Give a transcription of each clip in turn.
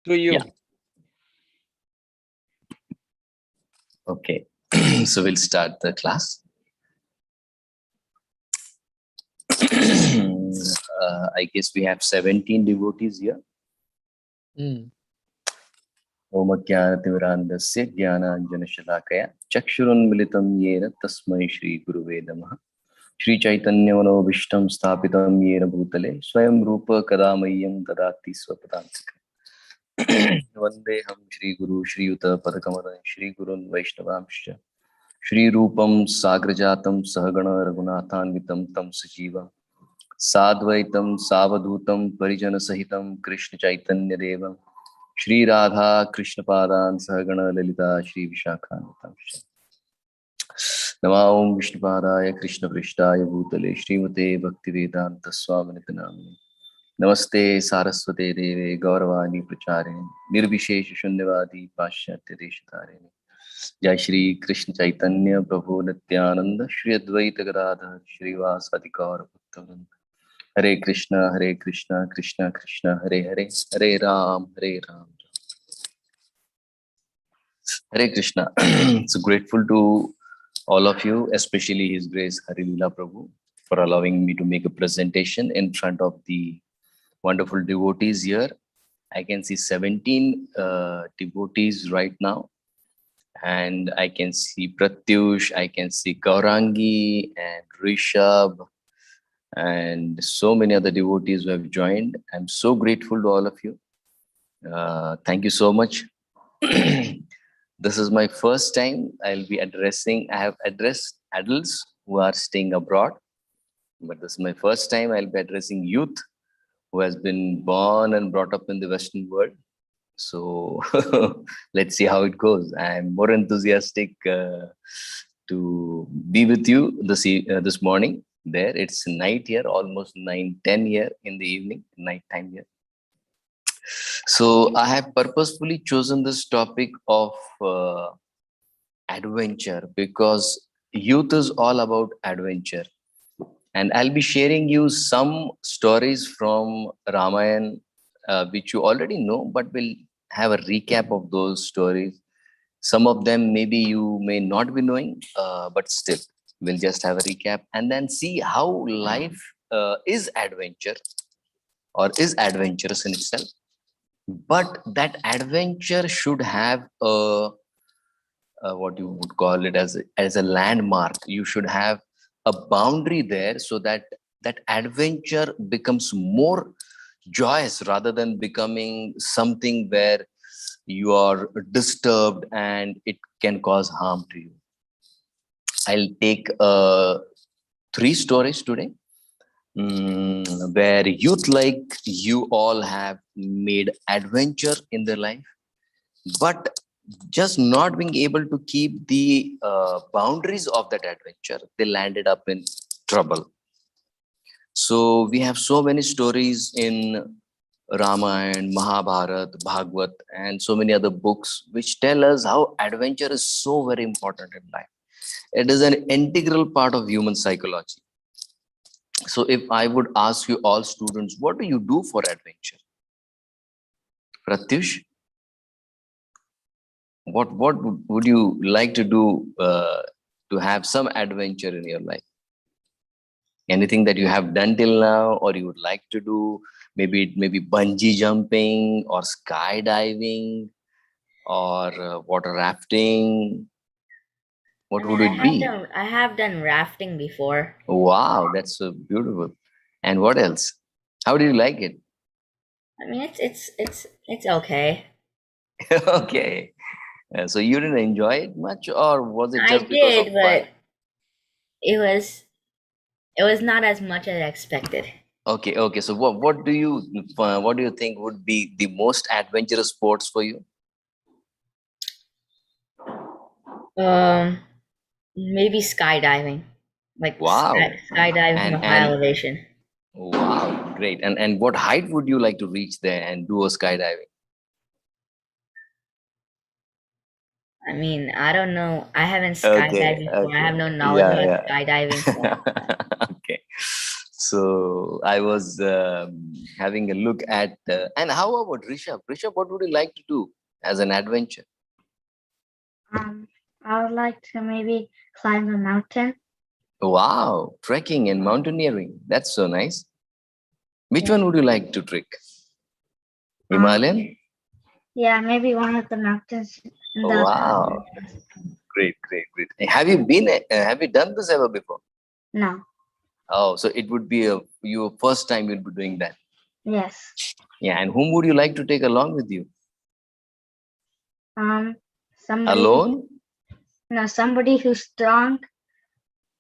to you. Yeah. Okay. So we'll start the class. I guess we have 17 devotees here. Om Jnanatimirandasya Jnananjanashalakaya Chakshurunmilitam Yena Tasmai Shri Guruve Namah Shri Chaitanya Manobhishtam Sthapitam Yena Bhutale Swayam Rupa Kadamayam Dadati Swapadantika Vandeham Shri Guru Shri Yuta Padakamaran Shri Gurun Vaishnavamscha Shri Rupam Sagrajatam Sahagana Raghunathanvitam Tam Sajivam Sadvaitam Savadutam Parijana Sahitam Krishna Chaitanya Devam Shri Radha Krishna Padan Sahagana Lalita Shri Vishakhantam Nama Om Vishnu Padaya Krishna Prishtaya Bhutale Shrimate Bhaktivedanta Swaminiti Namini Namaste Saraswate Deve Gauravani Pracharini Nirvishesha Shunyavadi Pashyatya Deshatarini Jai Shri Krishna Chaitanya Prabhu Nityananda Shri Advaita Gadadhar Shri Vasadi Gaur Bhaktavranda Hare Krishna Krishna Krishna Hare Hare Hare Ram Hare Krishna. So grateful to all of you, especially His Grace Hari Leela Prabhu, for allowing me to make a presentation in front of the wonderful devotees here. I can see 17 devotees right now. And I can see Pratyush, I can see Gaurangi and Rishabh, and so many other devotees who have joined. I'm so grateful to all of you. Thank you so much. This is my first time I'll be addressing. I have addressed adults who are staying abroad, but this is my first time I'll be addressing youth who has been born and brought up in the Western world. So let's see how it goes. I'm more enthusiastic to be with you this morning. There, it's night here, almost 9:10 here in the evening, night time here. So I have purposefully chosen this topic of adventure because youth is all about adventure. And I'll be sharing you some stories from Ramayana, which you already know, but we'll have a recap of those stories. Some of them maybe you may not be knowing, but still, we'll just have a recap and then see how life is adventure or is adventurous in itself. But that adventure should have what you would call it as a landmark. You should have a boundary there so that that adventure becomes more joyous rather than becoming something where you are disturbed and it can cause harm to you. I'll take 3 stories today where youth like you all have made adventure in their life, but just not being able to keep the boundaries of that adventure, they landed up in trouble. So we have so many stories in Ramayana, Mahabharata, Bhagavad, and so many other books which tell us how adventure is so very important in life. It is an integral part of human psychology. So if I would ask you all students, what do you do for adventure? Pratyush, what would you like to do to have some adventure in your life? Anything that you have done till now or you would like to do? Maybe bungee jumping or skydiving or water rafting. What would it be? I have done rafting before. Wow, that's so beautiful. And what else? How do you like it? I mean, it's okay. Okay. So you didn't enjoy it much, or was it just I because did, of but fun? it was not as much as I expected. Okay. So what do you think would be the most adventurous sports for you? Maybe skydiving, like Wow. skydiving from a high And elevation. wow, great. And what height would you like to reach there and do a skydiving? I mean, I don't know. I haven't skydived before. I have no knowledge about skydiving. So. Okay. So I was having a look at, and how about Rishabh? Rishabh, what would you like to do as an adventure? I would like to maybe climb a mountain. Wow, trekking and mountaineering. That's so nice. Which Yeah. one would you like to trek? Himalayan? Yeah, maybe one of the mountains in the Wow, great, great, great. Have you done this ever before? no. Oh, so it would be your first time you'll be doing that. Yes. Yeah, and whom would you like to take along with you? Somebody. Alone? No, somebody who's strong.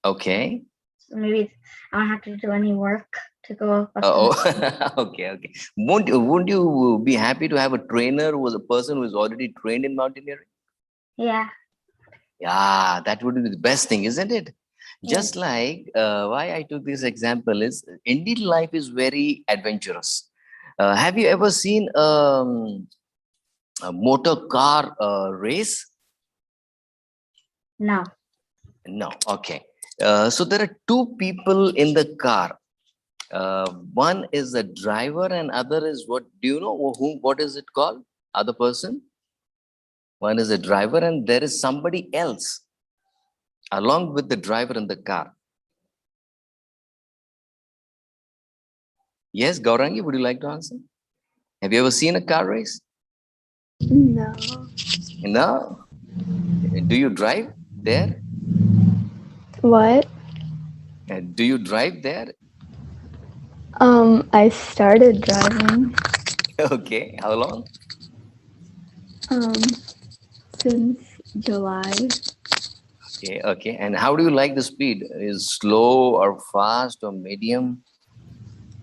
Okay. So maybe I don't have to do any work to go up. Oh, okay, okay. Won't you be happy to have a trainer who was a person who is already trained in mountaineering? Yeah. Yeah, that would be the best thing, isn't it? Yeah. Just like why I took this example is Indian life is very adventurous. Have you ever seen a motor car race? No. No. Okay. So there are two people in the car. One is the driver, and other is what? Do you know whom? What is it called? Other person. One is a driver, and there is somebody else along with the driver in the car. Yes, Gaurangi, would you like to answer? Have you ever seen a car race? No. No. Do you drive there? What? Do you drive there? I started driving Okay. How long? um since July. Okay. Okay. And how do you like the speed? Is slow or fast or medium?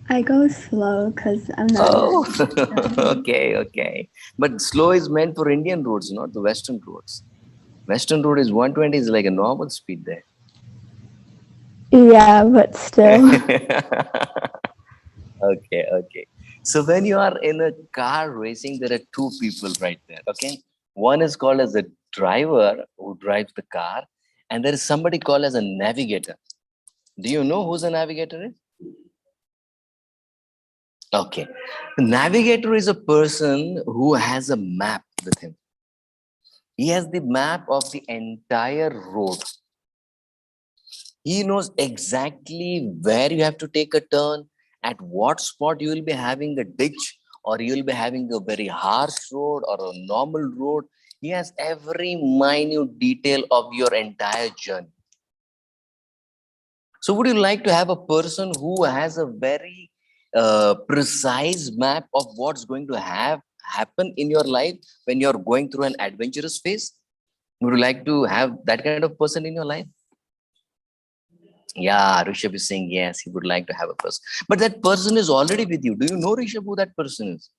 I go slow because I'm not. Oh, okay. Okay. But slow is meant for Indian roads, not the Western roads. Western road is 120 is like a normal speed there. Yeah, but still. Okay, okay. So when you are in a car racing, there are two people right there. Okay, one is called as a driver who drives the car, and there is somebody called as a navigator. Do you know who's a navigator is? Okay, the navigator is a person who has a map with him. He has the map of the entire road. He knows exactly where you have to take a turn, at what spot you will be having a ditch, or you will be having a very harsh road or a normal road. He has every minute detail of your entire journey. So, would you like to have a person who has a very precise map of what's going to have happen in your life when you're going through an adventurous phase? Would you like to have that kind of person in your life? Yeah, Rishabh is saying yes, he would like to have a person. But that person is already with you. Do you know, Rishabh, who that person is?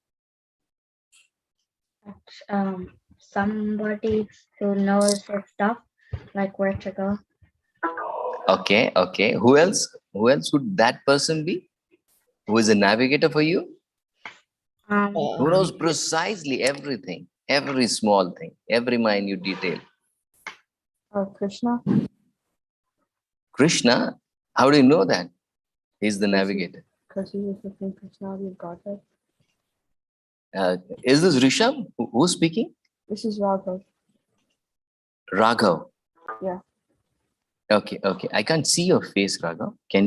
Somebody who knows his stuff, like where to go. Okay, okay. Who else? Who else would that person be? Who is a navigator for you? Who knows precisely everything, every small thing, every minute detail? Krishna. Krishna, how do you know that? He's the navigator. Because he is the Supreme Personality of Godhead. Is this Rishabh? Who's speaking? This is Raghav. Raghav. Yeah. Okay, okay. I can't see your face, Raghav. Can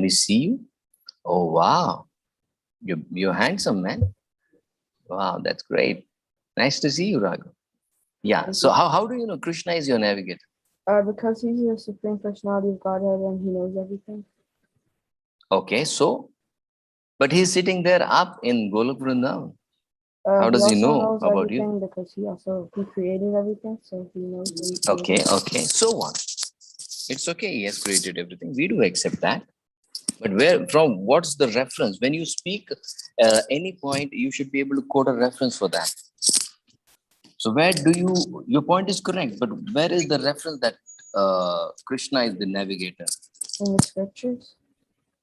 we see you? Oh, wow. You're handsome, man. Wow, that's great. Nice to see you, Raghav. Yeah. So how do you know Krishna is your navigator? Because he's the Supreme Personality of Godhead and he knows everything. Okay, so but he's sitting there up in Golok Vrindavan. How does he know about you? Because he created everything, so he knows. Okay, okay. So what? It's okay. He has created everything. We do accept that. But what's the reference? When you speak any point, you should be able to quote a reference for that. So your point is correct, but where is the reference that Krishna is the navigator? In the scriptures?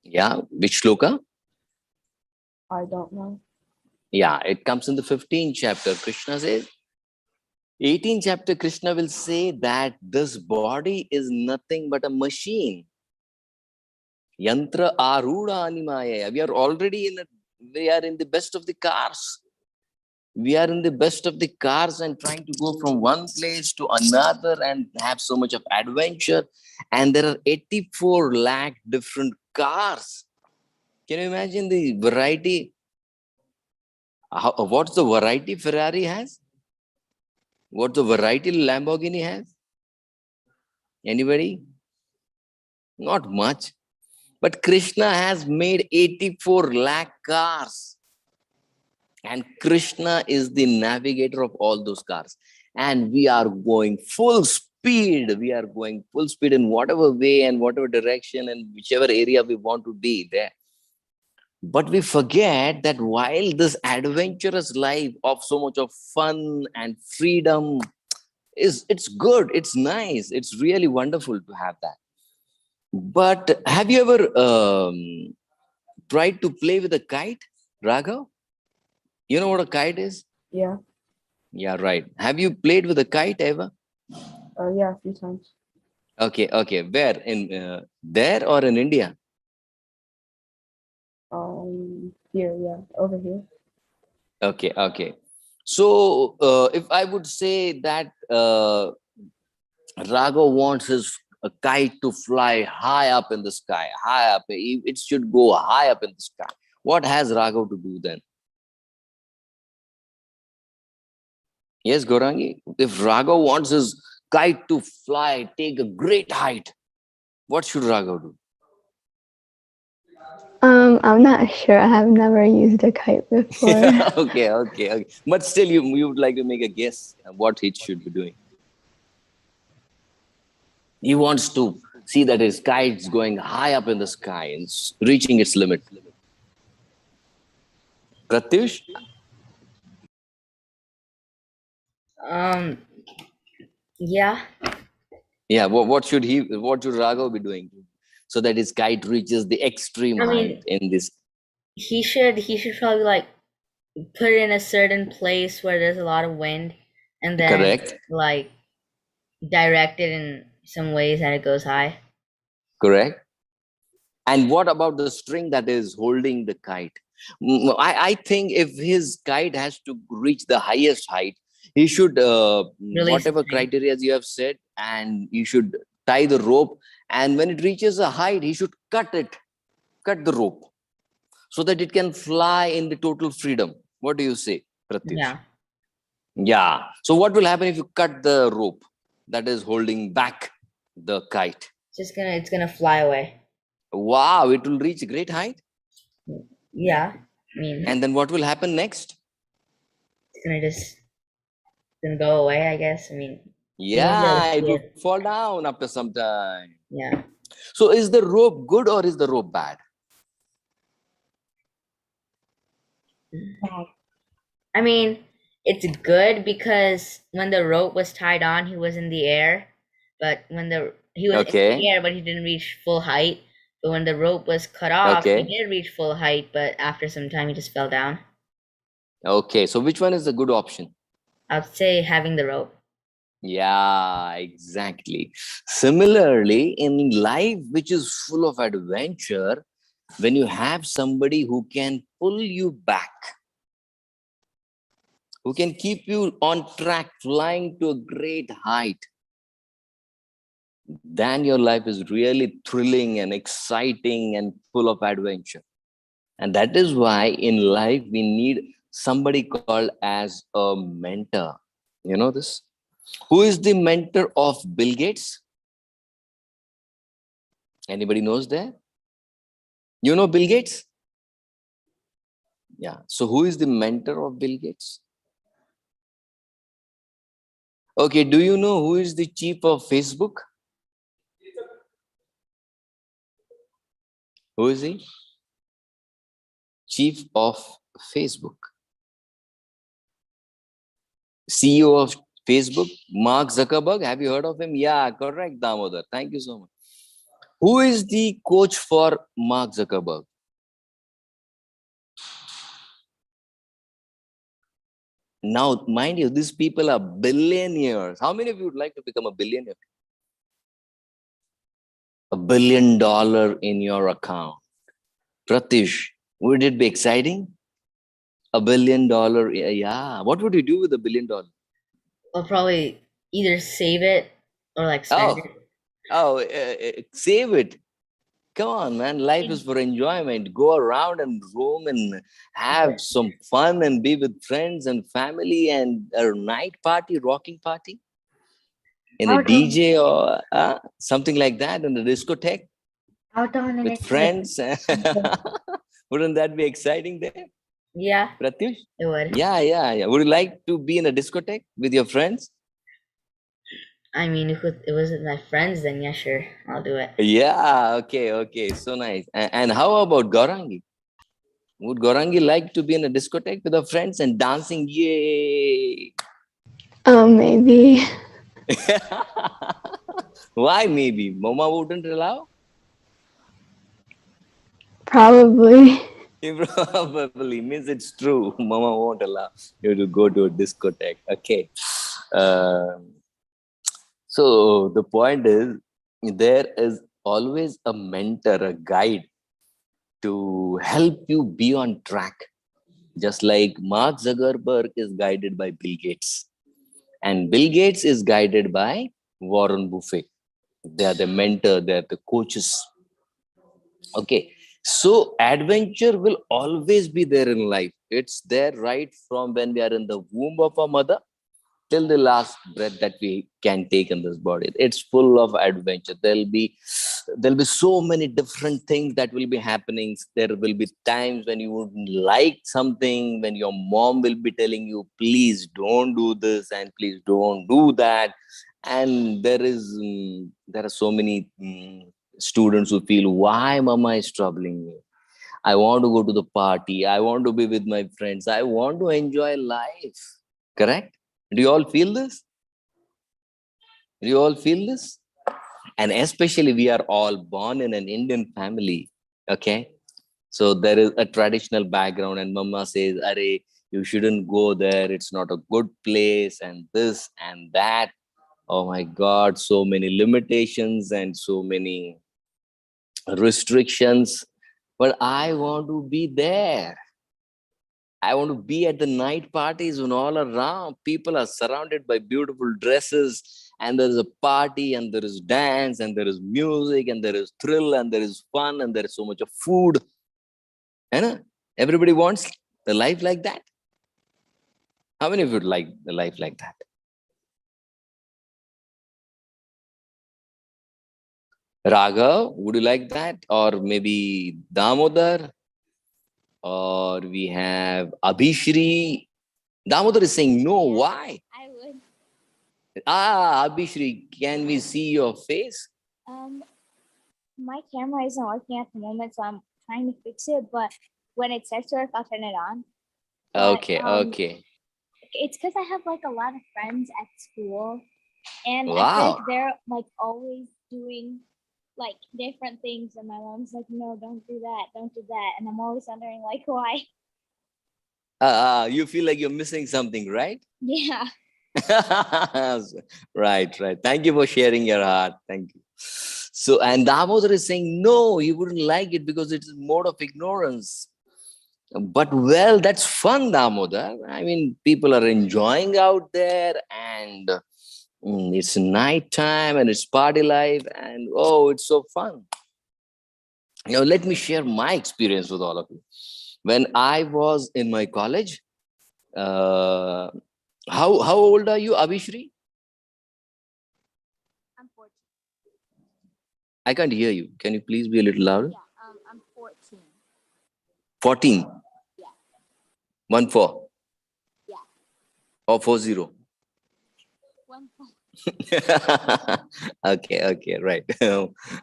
Yeah, which shloka? I don't know. Yeah, it comes in the 15th chapter. Krishna says, 18th chapter, Krishna will say that this body is nothing but a machine. Yantra Aruda Animaya. We are already we are in the best of the cars. We are in the best of the cars and trying to go from one place to another and have so much of adventure. And there are 84 lakh different cars. Can you imagine the variety? What's the variety Ferrari has? What the variety Lamborghini has? Anybody? Not much. But Krishna has made 84 lakh cars. And Krishna is the navigator of all those cars. And we are going full speed. We are going full speed in whatever way and whatever direction and whichever area we want to be there. But we forget that while this adventurous life of so much of fun and freedom it's good, it's nice, it's really wonderful to have that. But have you ever tried to play with a kite, Raghav? You know what a kite is? Yeah. Yeah, right. Have you played with a kite ever? Yeah, a few times. Okay. Where? In there or in India? Here, yeah, over here. Okay. So if I would say that Raghav wants his a kite to fly high up in the sky, high up. It should go high up in the sky. What has Raghav to do then? Yes, Gaurangi. If Raghav wants his kite to fly, take a great height, what should Raghav do? I'm not sure. I have never used a kite before. Okay. But still, you would like to make a guess what he should be doing. He wants to see that his kite's going high up in the sky and reaching its limit. Pratyush? Yeah. Yeah, what should Raghav be doing so that his kite reaches the extreme height in this? He should probably like put it in a certain place where there's a lot of wind, and then Correct. like direct it in some ways that it goes high. Correct. And what about the string that is holding the kite? I think if his kite has to reach the highest height, he should, whatever criteria you have said, and you should tie the rope. And when it reaches a height, he should cut the rope, so that it can fly in the total freedom. What do you say, Pratyush? Yeah. So what will happen if you cut the rope that is holding back the kite? It's gonna fly away. Wow, it will reach a great height. Yeah. And then what will happen next? It's gonna go away, I guess. Yeah, it will fall down after some time. Yeah. So is the rope good or is the rope bad? It's good because when the rope was tied on, he was in the air. But when he was in the air, but he didn't reach full height. But when the rope was cut off, he did reach full height, but after some time he just fell down. Okay, so which one is the good option? I'd say having the rope. Yeah, exactly. Similarly, in life, which is full of adventure, when you have somebody who can pull you back, who can keep you on track, flying to a great height, then your life is really thrilling and exciting and full of adventure. And that is why in life we need somebody called as a mentor. You know this? Who is the mentor of Bill Gates? Anybody knows that? You know Bill Gates? Yeah. So who is the mentor of Bill Gates? Okay. Do you know who is the chief of Facebook? Who is he? Chief of Facebook. CEO of Facebook, Mark Zuckerberg. Have you heard of him? Yeah, correct, Damodar. Thank you so much. Who is the coach for Mark Zuckerberg? Now, mind you, these people are billionaires. How many of you would like to become a billionaire? A $1 billion in your account. Pratish, would it be exciting? $1 billion, yeah. What would you do with $1 billion? I'll probably either save it or like spend Oh, save it. Come on, man. Life is it. for enjoyment. Go around and roam and have some fun and be with friends and family and a night party, rocking party in a DJ or something like that in a discotheque with friends. Wouldn't that be exciting there? Yeah, Pratyush? it would. Yeah. Would you like to be in a discotheque with your friends? I mean, if it wasn't my friends, then yeah, sure, I'll do it. Yeah, okay. So nice. And how about Gaurangi? Would Gaurangi like to be in a discotheque with her friends and dancing? Yay! Maybe. Why maybe? Mama wouldn't allow? Probably. Probably means it's true. Mama won't allow you to go to a discotheque. Okay. So the point is, there is always a mentor, a guide to help you be on track. Just like Mark Zuckerberg is guided by Bill Gates. And Bill Gates is guided by Warren Buffett. They are the mentor, they are the coaches. Okay. So adventure will always be there in life. It's there right from when we are in the womb of our mother till the last breath that we can take in this body. It's full of adventure. There'll be so many different things that will be happening. There will be times when you wouldn't like something, when your mom will be telling you, please don't do this and please don't do that. And there are so many students who feel, why mama is troubling me? I want to go to the party. I want to be with my friends. I want to enjoy life. Correct? Do you all feel this? Do you all feel this? And especially we are all born in an Indian family. Okay. So there is a traditional background and mama says, Are, you shouldn't go there. It's not a good place and this and that. Oh my God, so many limitations and so many restrictions. But I want to be there. I want to be at the night parties when all around people are surrounded by beautiful dresses and there is a party and there is dance and there is music and there is thrill and there is fun and there is so much of food. And everybody wants the life like that. How many of you would like the life like that? Raghav, would you like that? Or maybe Damodar? Or we have Abhishri. Damodar is saying no. Why? I would. Abhishri, can we see your face? My camera isn't working at the moment, so I'm trying to fix it. But when it starts to work, I'll turn it on. But, Okay. It's because I have like a lot of friends at school, and I feel Wow. like they're like always doing like different things, and my mom's like, "No, don't do that," and I'm always wondering like why. You feel like you're missing something, right? Yeah. Right. Thank you for sharing your heart. Thank you. So, and Damodar is saying, no, you wouldn't like it because it's a mode of ignorance. But well, that's fun, Damodar. I mean, people are enjoying out there and it's night time and it's party life and oh, it's so fun. Now, let me share my experience with all of you. When I was in my college, how old are you, Abhishri? I'm 14. I can't hear you. Can you please be a little louder? Yeah, I'm 14. 14? Yeah. 14? Yeah. Or 40? 14. Okay, right.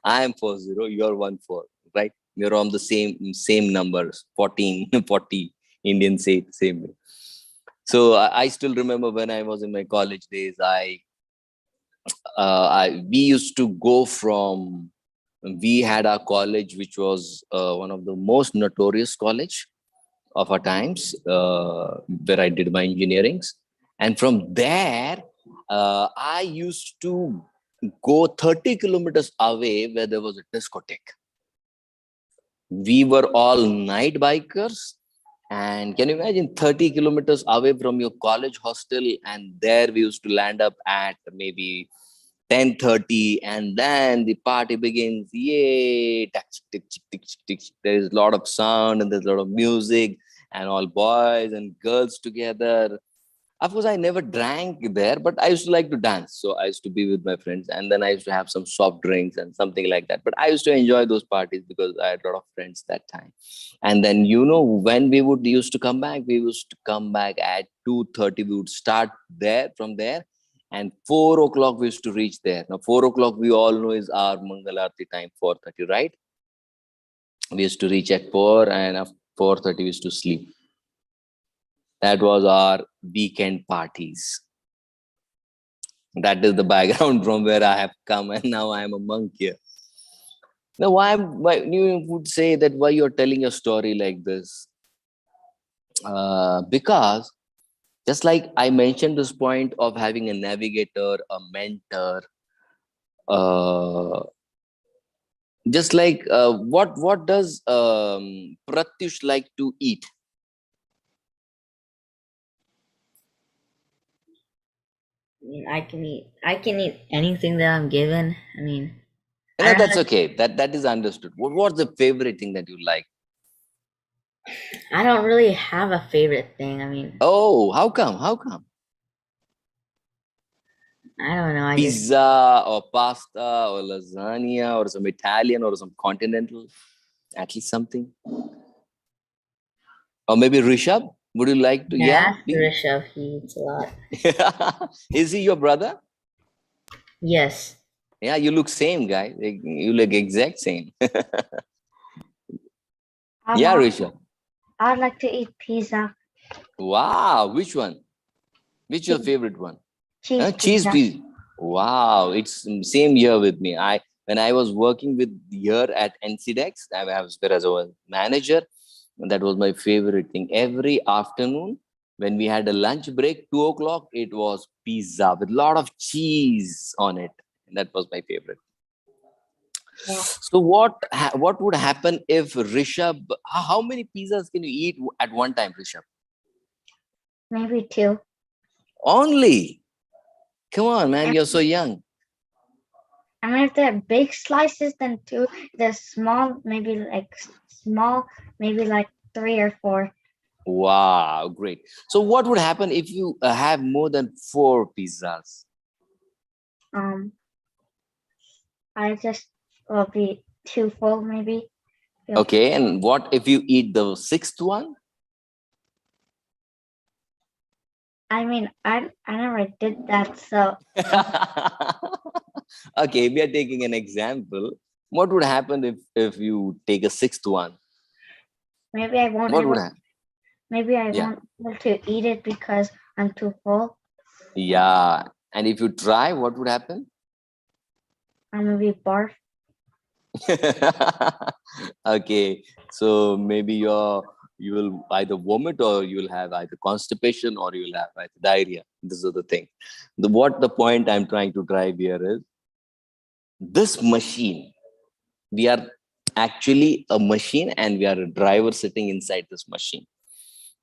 I am 40, you're 14, right? You're on the same numbers, 14, 40. Indians say it same way. So I still remember when I was in my college days, we used to go from, we had our college, which was one of the most notorious college of our times, where I did my engineerings. And from there, I used to go 30 kilometers away where there was a discotheque. We were all night bikers. And can you imagine 30 kilometers away from your college hostel? And there we used to land up at maybe 10:30, and then the party begins. Yay! There is a lot of sound and there's a lot of music, and all boys and girls together. Of course, I never drank there, but I used to like to dance. So I used to be with my friends, and then I used to have some soft drinks and something like that. But I used to enjoy those parties because I had a lot of friends that time. And then, when we would used to come back, we used to come back at 2:30. We would start there from there, and 4 o'clock we used to reach there. Now 4 o'clock we all know is our Mangalarti time, 4:30, right? We used to reach at 4, and after 4:30 we used to sleep. That was our weekend parties. That is the background from where I have come, and now I am a monk here. Now, why you would say that why you're telling your story like this? Because just like I mentioned this point of having a navigator, a mentor, just like what does Pratyush like to eat? I can eat anything that I'm given. I mean, No, that's okay. That is understood. What's the favorite thing that you like? I don't really have a favorite thing. I mean, Oh, how come? How come? I don't know. Pizza or pasta or lasagna or some Italian or some continental, at least something. Or maybe Rishabh, would you like to? Yeah, Rishabh, he eats a lot. Is he your brother? Yes. Yeah, you look same, guy. You look exact same. Yeah, Rishabh. I'd like to eat pizza. Wow, which one? Which is your favorite one? Cheese pizza. Wow, it's same here with me. When I was working with here at NCDEX, I was there as a manager. That was my favorite thing. Every afternoon, when we had a lunch break, 2 o'clock, it was pizza with a lot of cheese on it. And that was my favorite. Yeah. So what would happen if Rishabh? How many pizzas can you eat at one time, Rishabh? Maybe 2. Only? Come on, man, you're so young. I mean, if they're big slices, then 2. They're small, maybe like 3 or 4. Wow, great. So what would happen if you have more than 4 pizzas? I just will be too full, maybe. Yeah. Okay, and what if you eat the 6th one? I mean, I never did that, so. Okay, we are taking an example. What would happen if you take a 6th one? Maybe I won't. What would happen? Maybe I won't be able to eat it because I'm too full. Yeah, and if you try, what would happen? I'm gonna be barf. Okay, so maybe you will either vomit, or you will have either constipation, or you will have either diarrhea. This is the thing. The point I'm trying to drive here is this machine. We are actually a machine, and we are a driver sitting inside this machine.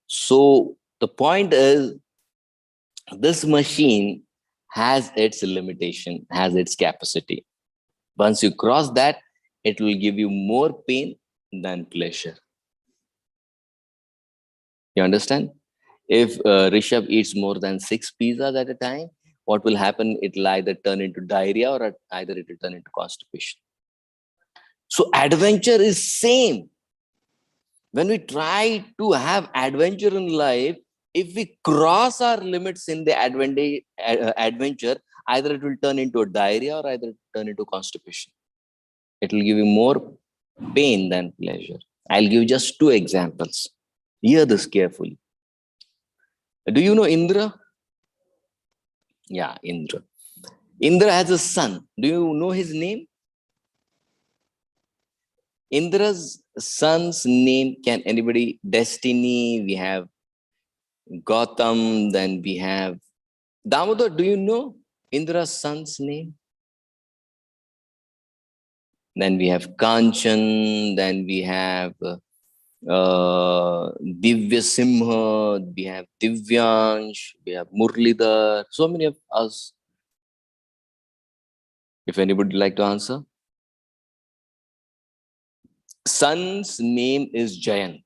So the point is, this machine has its limitation, has its capacity. Once you cross that, it will give you more pain than pleasure. You understand? If Rishabh eats more than 6 pizzas at a time, what will happen? It will either turn into diarrhea, or either it will turn into constipation. So adventure is same. When we try to have adventure in life, if we cross our limits in the adventure, either it will turn into a diarrhea, or either it will turn into constipation. It will give you more pain than pleasure. I'll give just 2 examples. Hear this carefully. Do you know Indra? Yeah, Indra. Indra has a son. Do you know his name? Indra's son's name, can anybody? Destiny, we have Gautam, then we have Damodar. Do you know Indra's son's name? then we have Kanchan, then we have Divya Simha, we have Divyansh, we have Murlidhar, so many of us. If anybody would like to answer. Son's name is Jayant.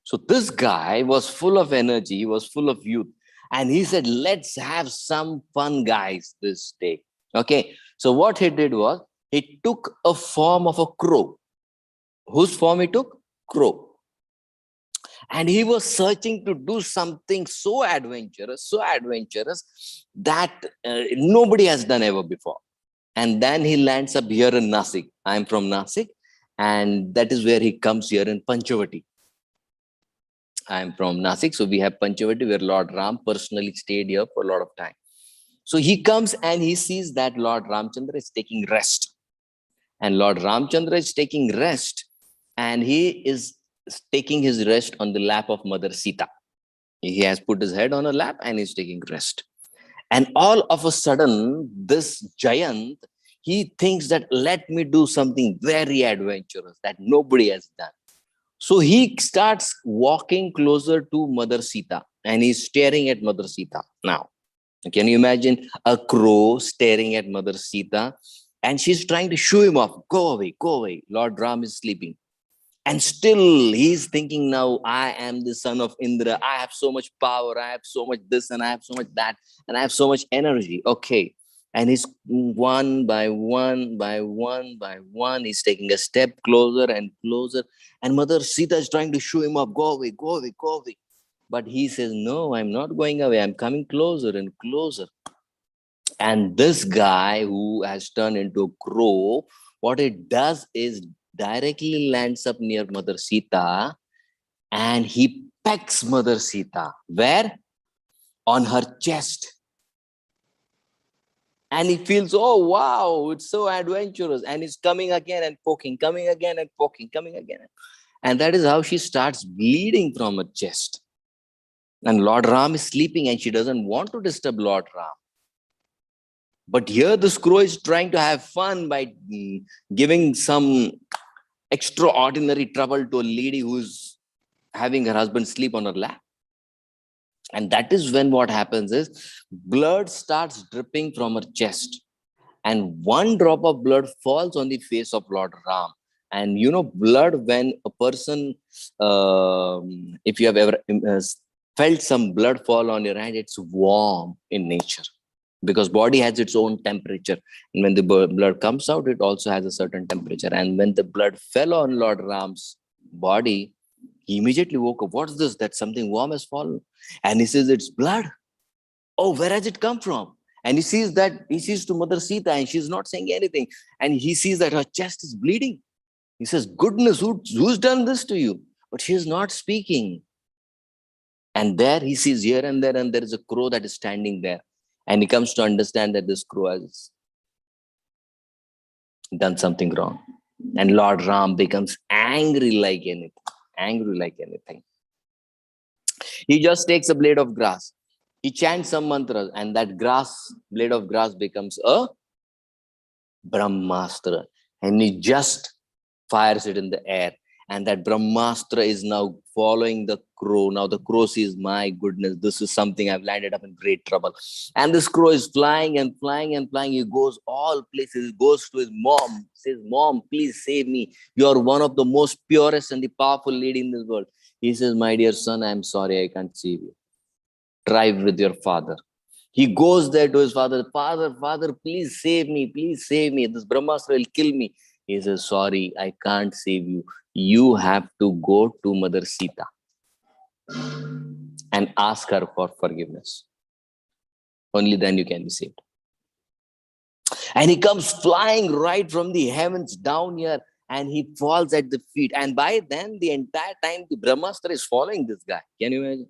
So this guy was full of energy, he was full of youth. And he said, let's have some fun, guys, this day. Okay, so what he did was, he took a form of a crow. Whose form he took? Crow. And he was searching to do something so adventurous that nobody has done ever before. And then he lands up here in Nasik. I'm from Nasik, and that is where he comes here in Panchavati. I'm from Nasik, so we have Panchavati, where Lord Ram personally stayed here for a lot of time. So he comes and he sees that Lord Ramchandra is taking rest. And Lord Ramchandra is taking rest, and he is taking his rest on the lap of Mother Sita. He has put his head on her lap and he's taking rest. And all of a sudden, this Jayant, he thinks that let me do something very adventurous that nobody has done. So he starts walking closer to Mother Sita and he's staring at Mother Sita. Now, can you imagine a crow staring at Mother Sita and she's trying to shoo him off? Go away, go away. Lord Ram is sleeping. And still he's thinking, now I am the son of Indra. I have so much power. I have so much this and I have so much that. And I have so much energy. Okay. And he's one by one, he's taking a step closer and closer. And Mother Sita is trying to shoo him up. Go away, go away, go away. But he says, no, I'm not going away. I'm coming closer and closer. And this guy who has turned into a crow, what it does is directly lands up near Mother Sita and he pecks Mother Sita. Where? On her chest. And he feels, oh, wow, it's so adventurous. And he's coming again and poking, coming again and poking, coming again. And that is how she starts bleeding from her chest. And Lord Ram is sleeping and she doesn't want to disturb Lord Ram. But here this crow is trying to have fun by giving some extraordinary trouble to a lady who's having her husband sleep on her lap. And that is when what happens is blood starts dripping from her chest. And one drop of blood falls on the face of Lord Ram. And you know, blood, when a person, if you have ever felt some blood fall on your hand, it's warm in nature. Because body has its own temperature. And when the blood comes out, it also has a certain temperature. And when the blood fell on Lord Ram's body, he immediately woke up. What's this? That something warm has fallen. And he says, it's blood. Oh, where has it come from? And he sees to Mother Sita and she's not saying anything. And he sees that her chest is bleeding. He says, goodness, who's done this to you? But she is not speaking. And there he sees here and there is a crow that is standing there. And he comes to understand that this crow has done something wrong. And Lord Ram becomes angry like anything. He just takes a blade of grass. He chants some mantras and that blade of grass becomes a Brahmastra. And he just fires it in the air. And that Brahmastra is now following the crow. Now the crow says, my goodness, this is something, I've landed up in great trouble. And this crow is flying and flying and flying. He goes all places. He goes to his mom, says, Mom, please save me. You're one of the most purest and the powerful lady in this world. He says, my dear son, I'm sorry, I can't save you. Drive with your father. He goes there to his father. Father, please save me. Please save me. This Brahmastra will kill me. He says, sorry, I can't save you. You have to go to Mother Sita and ask her for forgiveness. Only then you can be saved. And he comes flying right from the heavens down here and he falls at the feet. And by then, the entire time, the Brahmastra is following this guy. Can you imagine?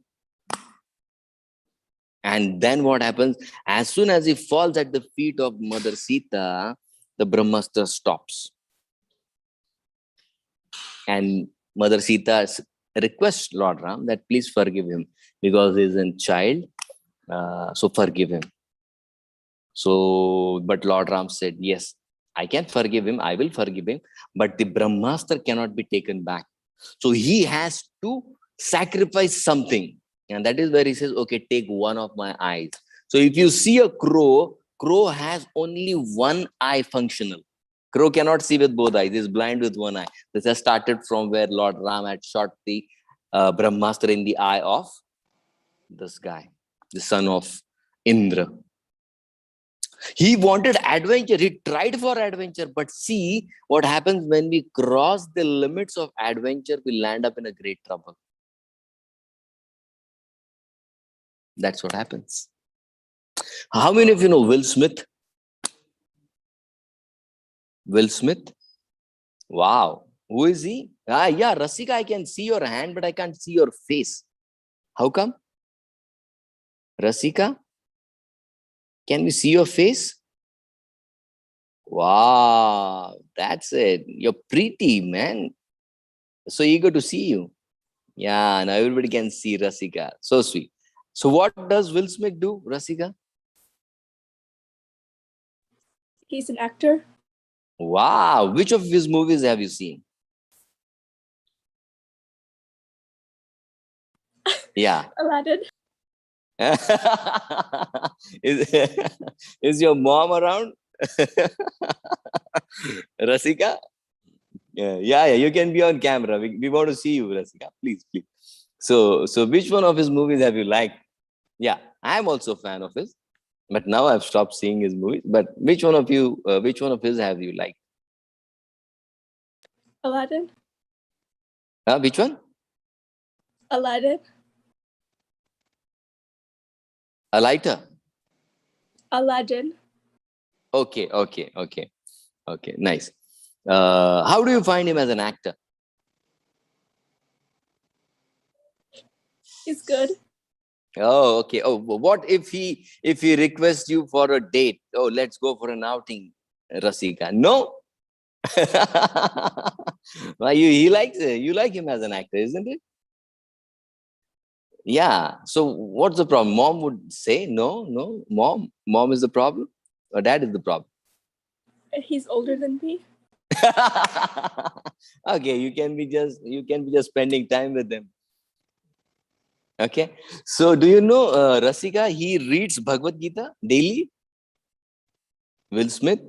And then what happens? As soon as he falls at the feet of Mother Sita, the Brahmastra stops. And Mother Sita requests Lord Ram that please forgive him because he is a child. So forgive him. So, but Lord Ram said, yes, I can forgive him. I will forgive him. But the Brahmastra cannot be taken back. So he has to sacrifice something. And that is where he says, okay, take one of my eyes. So if you see a crow, crow has only one eye functional. Crow cannot see with both eyes. He is blind with one eye. This has started from where Lord Ram had shot the Brahmastra in the eye of this guy, the son of Indra. He wanted adventure. He tried for adventure. But see what happens when we cross the limits of adventure, we land up in a great trouble. That's what happens. How many of you know Will Smith? Will Smith? Wow. Who is he? Yeah, Rasika, I can see your hand, but I can't see your face. How come? Rasika, can we see your face? Wow, that's it. You're pretty, man. So eager to see you. Yeah, now everybody can see Rasika. So sweet. So what does Will Smith do, Rasika? He's an actor. Wow. Which of his movies have you seen? Yeah. Aladdin. Is your mom around? Rasika? Yeah, you can be on camera. We want to see you, Rasika. Please. So which one of his movies have you liked? Yeah, I'm also a fan of his, but now I've stopped seeing his movies. But which one of his have you liked? Aladdin. Which one? Aladdin. A lighter. Aladdin. Okay. Nice. How do you find him as an actor? He's good. Oh, okay. Oh, what if he requests you for a date? Oh, let's go for an outing, Rasika. No. Why you like him as an actor, isn't it? Yeah. So what's the problem? Mom would say no. Mom is the problem, or dad is the problem? He's older than me. Okay, you can be just spending time with them. Okay. So do you know Rasika? He reads Bhagavad Gita daily. Will Smith.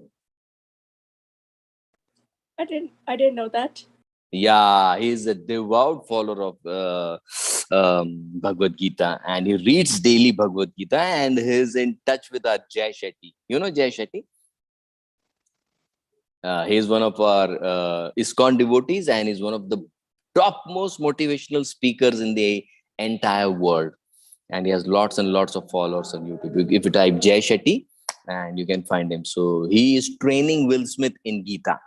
I didn't know that. Yeah, he is a devout follower of Bhagavad Gita, and he reads daily Bhagavad Gita, and he is in touch with our Jai Shetty. You know Jai Shetty? He is one of our ISKCON devotees, and is one of the topmost motivational speakers in the entire world. And he has lots and lots of followers on YouTube. If you type Jai Shetty, and you can find him. So he is training Will Smith in Gita.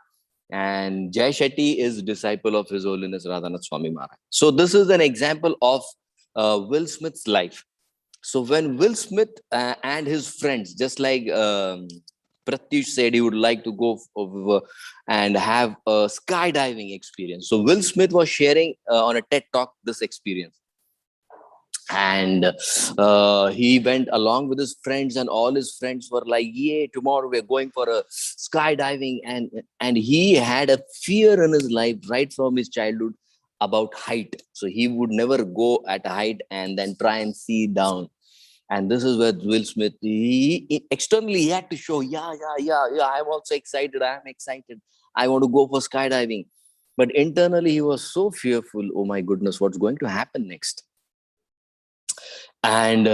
And Jai Shetty is disciple of His Holiness Radhanath Swami Maharaj. So this is an example of Will Smith's life. So when Will Smith and his friends, just like Pratyush said, he would like to go over and have a skydiving experience. So Will Smith was sharing on a TED Talk this experience. And he went along with his friends, and all his friends were like, yeah, tomorrow we're going for a skydiving. And he had a fear in his life right from his childhood about height. So he would never go at height and then try and see down. And this is where Will Smith, externally he had to show, yeah, I'm also excited. I'm excited. I want to go for skydiving. But internally he was so fearful. Oh my goodness, what's going to happen next? And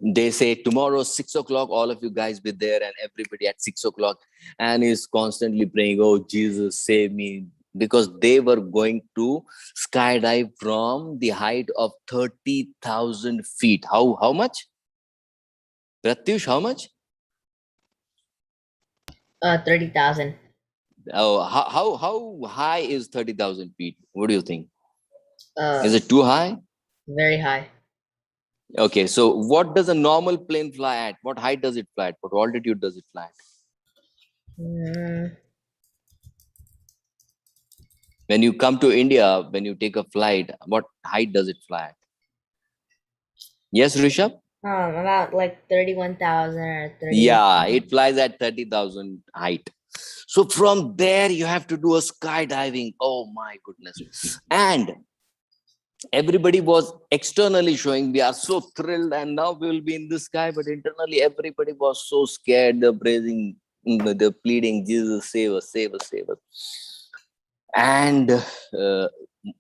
they say tomorrow 6 o'clock, all of you guys be there, and everybody at 6 o'clock. And he's constantly praying, oh Jesus, save me, because they were going to skydive from the height of 30,000 feet. How much? Pratyush, how much? 30,000. Oh, how high is 30,000 feet? What do you think? Is it too high? Very high. Okay, so what does a normal plane fly at? What height does it fly at? What altitude does it fly at? When you come to India, when you take a flight, what height does it fly at? Yes, Rishabh? About like 31,000 or 30. Yeah, it flies at 30,000 height. So from there, you have to do a skydiving. Oh my goodness. And everybody was externally showing, we are so thrilled and now we will be in the sky. But internally, everybody was so scared. They're praising, they're pleading, Jesus, save us, save us, save us. And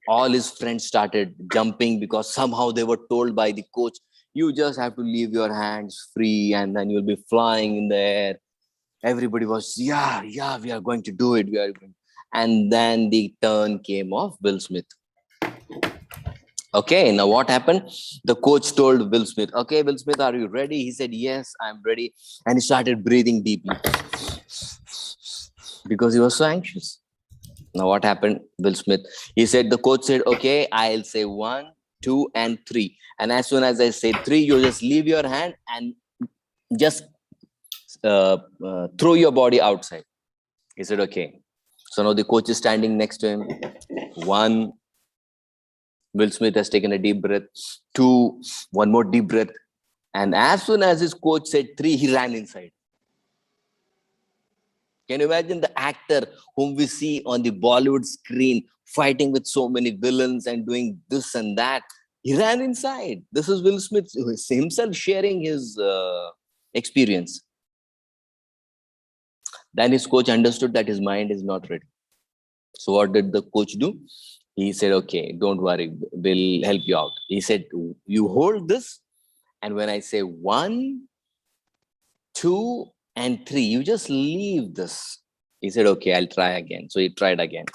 all his friends started jumping because somehow they were told by the coach, you just have to leave your hands free and then you'll be flying in the air. Everybody was, yeah, we are going to do it. We are going. And then the turn came of Will Smith. Okay, now what happened? The coach told Will Smith, okay, Will Smith, are you ready? He said, yes, I'm ready. And he started breathing deeply because he was so anxious. Now what happened? Will Smith, he said, the coach said, okay, I'll say 1, 2, and 3. And as soon as I say 3, you just leave your hand and just throw your body outside. He said, okay. So now the coach is standing next to him. 1, Will Smith has taken a deep breath. 2, one more deep breath. And as soon as his coach said 3, he ran inside. Can you imagine the actor whom we see on the Bollywood screen fighting with so many villains and doing this and that? He ran inside. This is Will Smith himself sharing his experience. Then his coach understood that his mind is not ready. So what did the coach do? He said, okay, don't worry, we'll help you out. He said, you hold this, and when I say 1, 2, and 3, you just leave this. He said, okay, I'll try again. So he tried again.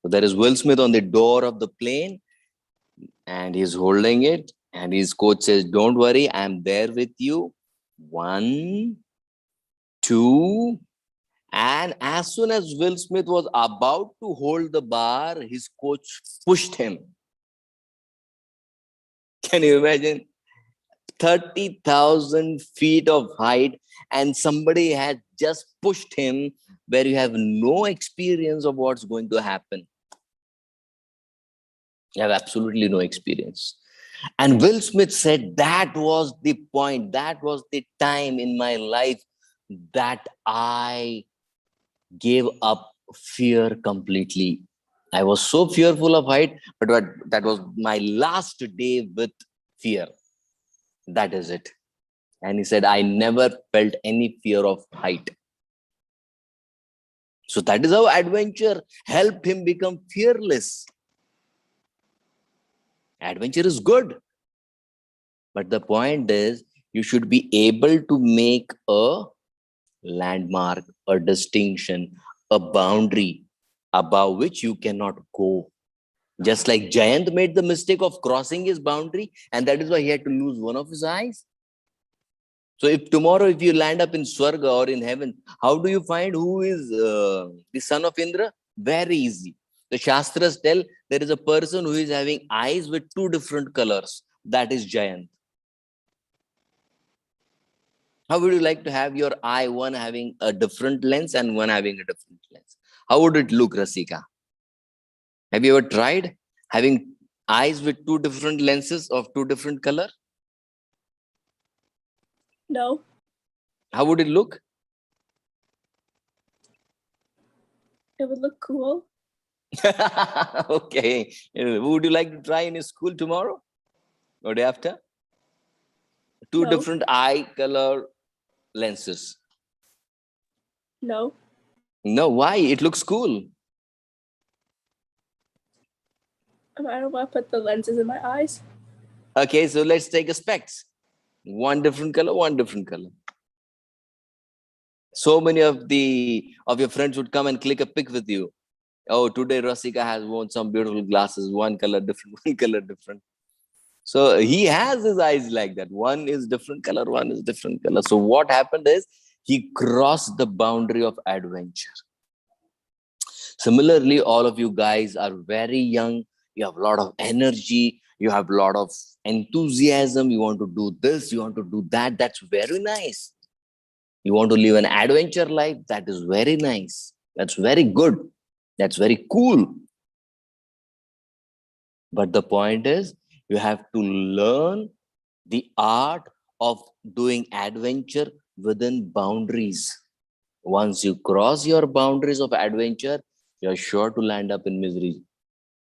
So there is Will Smith on the door of the plane, and he's holding it, and his coach says, don't worry, I'm there with you. 1, 2, and as soon as Will Smith was about to hold the bar, his coach pushed him. Can you imagine? 30,000 feet of height, and somebody had just pushed him where you have no experience of what's going to happen. You have absolutely no experience. And Will Smith said that was the point, that was the time in my life that I gave up fear completely. I was so fearful of height, but that was my last day with fear. That is it. And he said, I never felt any fear of height. So that is how adventure helped him become fearless. Adventure is good. But the point is, you should be able to make a landmark, a distinction, a boundary above which you cannot go. Just like Jayant made the mistake of crossing his boundary, and that is why he had to lose one of his eyes. So if tomorrow, if you land up in Swarga or in heaven, how do you find who is the son of Indra? Very easy. The Shastras tell there is a person who is having eyes with 2 different colors. That is Jayant. How would you like to have your eye, one having a different lens and one having a different lens? How would it look, Rasika? Have you ever tried having eyes with 2 different lenses of 2 different color? No. How would it look? It would look cool. Okay. Would you like to try in school tomorrow or day after? 2 No. different eye color lenses. No. No, why? It looks cool. I don't want to put the lenses in my eyes. Okay, so let's take a specs. 1 different color, 1 different color. So many of your friends would come and click a pic with you. Oh, today Rasika has worn some beautiful glasses, 1 color different, 1 color different. So he has his eyes like that. 1 is different color, 1 is different color. So what happened is he crossed the boundary of adventure. Similarly, all of you guys are very young. You have a lot of energy. You have a lot of enthusiasm. You want to do this. You want to do that. That's very nice. You want to live an adventure life. That is very nice. That's very good. That's very cool. But the point is, you have to learn the art of doing adventure within boundaries. Once you cross your boundaries of adventure, you're sure to land up in misery.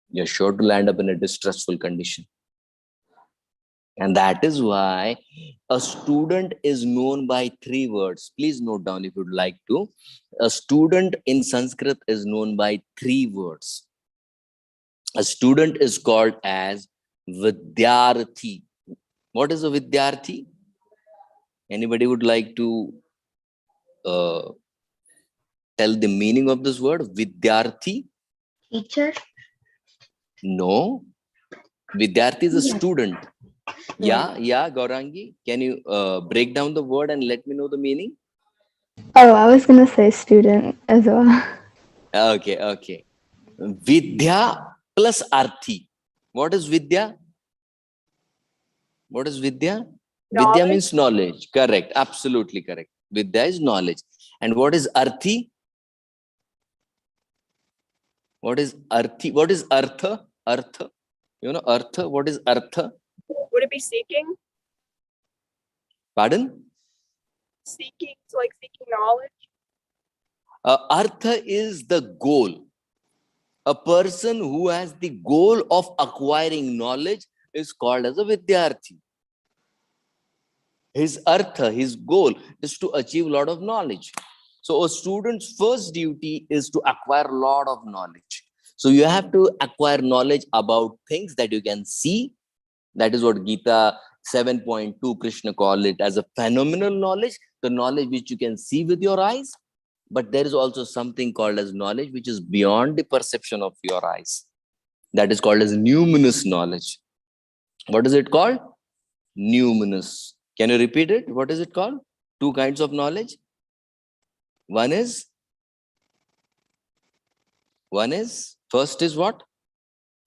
You're sure to land up in a distressful condition. And that is why a student is known by 3 words. Please note down if you'd like to. A student in Sanskrit is known by 3 words. A student is called as Vidyarthi. What is a Vidyarthi? Anybody would like to tell the meaning of this word? Vidyarthi? Teacher? No. Vidyarthi is a student. Yeah, Gaurangi. Can you break down the word and let me know the meaning? Oh, I was going to say student as well. Okay. Vidya plus arthi. What is Vidya? What is Vidya? Knowledge. Vidya means knowledge. Correct. Absolutely correct. Vidya is knowledge. And what is arthi? What is arthi? What is artha? Artha? You know artha? What is artha? Would it be seeking? Pardon? Seeking, so like seeking knowledge. Artha is the goal. A person who has the goal of acquiring knowledge is called as a Vidyarthi. His artha, his goal is to achieve a lot of knowledge. So a student's first duty is to acquire a lot of knowledge. So you have to acquire knowledge about things that you can see. That is what Gita 7.2 Krishna called it as a phenomenal knowledge, the knowledge which you can see with your eyes. But there is also something called as knowledge which is beyond the perception of your eyes. That is called as numinous knowledge. What is it called? Numinous. Can you repeat it? What is it called? 2 kinds of knowledge. One is, first is what?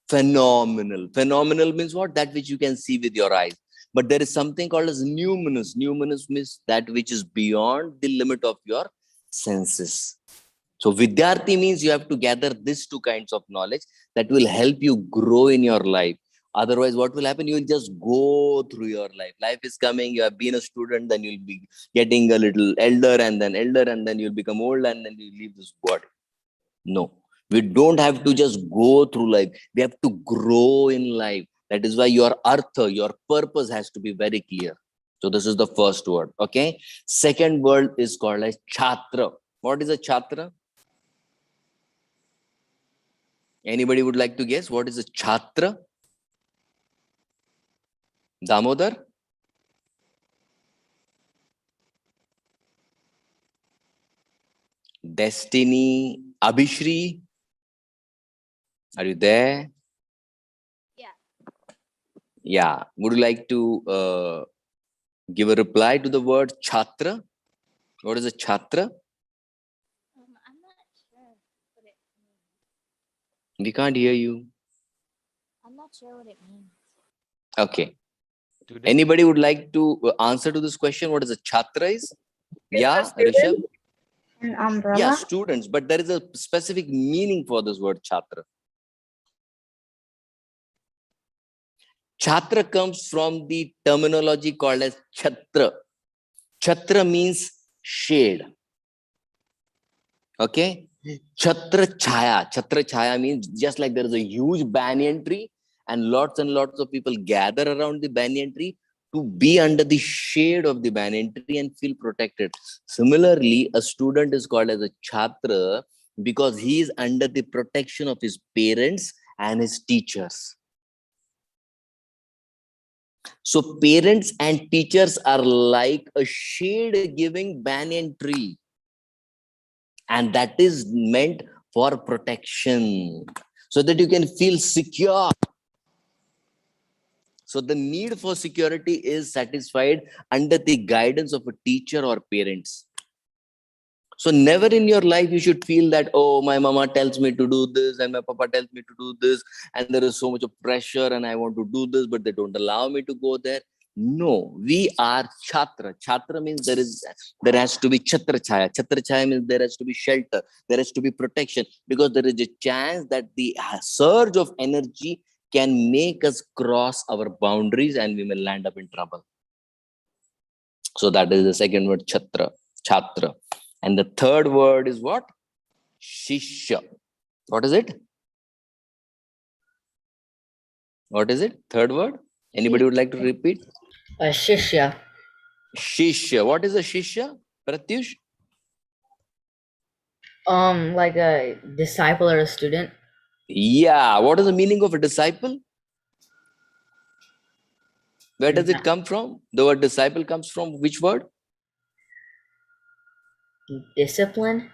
Phenomenal. Phenomenal means what? That which you can see with your eyes. But there is something called as numinous. Numinous means that which is beyond the limit of your senses. So Vidyarthi means you have to gather these 2 kinds of knowledge that will help you grow in your life. Otherwise, what will happen? You will just go through your life. Life is coming. You have been a student, then you'll be getting a little elder, and then you'll become old, and then you leave this body. No, we don't have to just go through life. We have to grow in life. That is why your artha, your purpose has to be very clear. So this is the first word. Okay. Second word is called as chhatra. What is a chhatra? Anybody would like to guess what is a chhatra? Damodar? Destiny? Abhishri? Are you there? Yeah. Would you like to give a reply to the word chhatra? What is a chhatra? I'm not sure what it means. We can't hear you. I'm not sure what it means. Okay. Anybody would like to answer to this question? What is a chhatra is? Yeah, Rishabh? An umbrella? Yeah, students. But there is a specific meaning for this word chhatra. Chhatra comes from the terminology called as chhatra. Chhatra means shade. Okay. Chhatra chaya means just like there is a huge banyan tree and lots of people gather around the banyan tree to be under the shade of the banyan tree and feel protected. Similarly, a student is called as a chhatra because he is under the protection of his parents and his teachers. So parents and teachers are like a shade-giving banyan tree. And that is meant for protection, so that you can feel secure. So the need for security is satisfied under the guidance of a teacher or parents. So never in your life you should feel that, oh, my mama tells me to do this and my papa tells me to do this, and there is so much of pressure and I want to do this, but they don't allow me to go there. No, we are chhatra. Chhatra means there has to be chhatra chaya. Chhatra chaya means there has to be shelter. There has to be protection, because there is a chance that the surge of energy can make us cross our boundaries and we may land up in trouble. So that is the second word, chhatra. And the third word is what? Shishya. What is it? What is it? Third word? Anybody would like to repeat? Shishya. Shishya. What is a Shishya? Pratyush? Like a disciple or a student. Yeah. What is the meaning of a disciple? Where does it come from? The word disciple comes from which word? Discipline.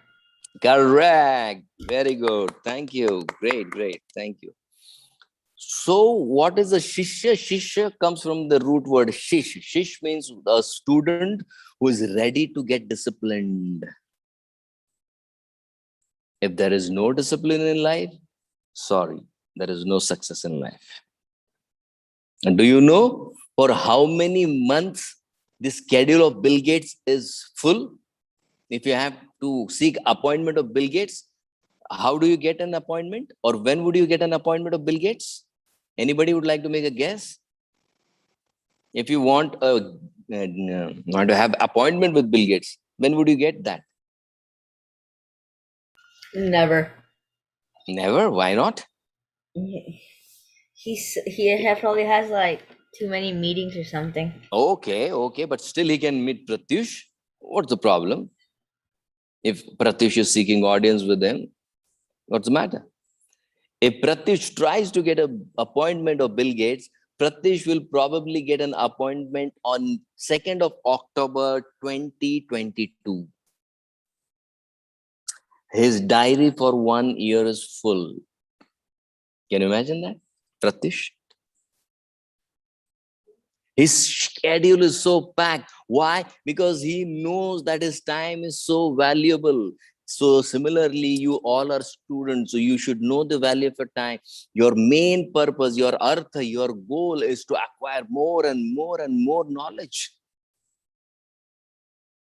Correct. Very good. Thank you. Great, great. Thank you. So what is a Shishya? Shishya comes from the root word shish. Shish means a student who is ready to get disciplined. If there is no discipline in life, sorry, there is no success in life. And do you know for how many months the schedule of Bill Gates is full? If you have to seek appointment of Bill Gates, how do you get an appointment? Or when would you get an appointment of Bill Gates? Anybody would like to make a guess? If you want to have appointment with Bill Gates, when would you get that? Never. Never. Why not? He probably has like too many meetings or something. Okay, but still he can meet Pratyush. What's the problem? If Pratyush is seeking audience with him, what's the matter? If Pratyush tries to get an appointment of Bill Gates, Pratyush will probably get an appointment on 2nd of October 2022. His diary for 1 year is full. Can you imagine that? Pratyush? His schedule is so packed. Why? Because he knows that his time is so valuable. So similarly, you all are students, so you should know the value of your time. Your main purpose, your artha, your goal is to acquire more and more and more knowledge.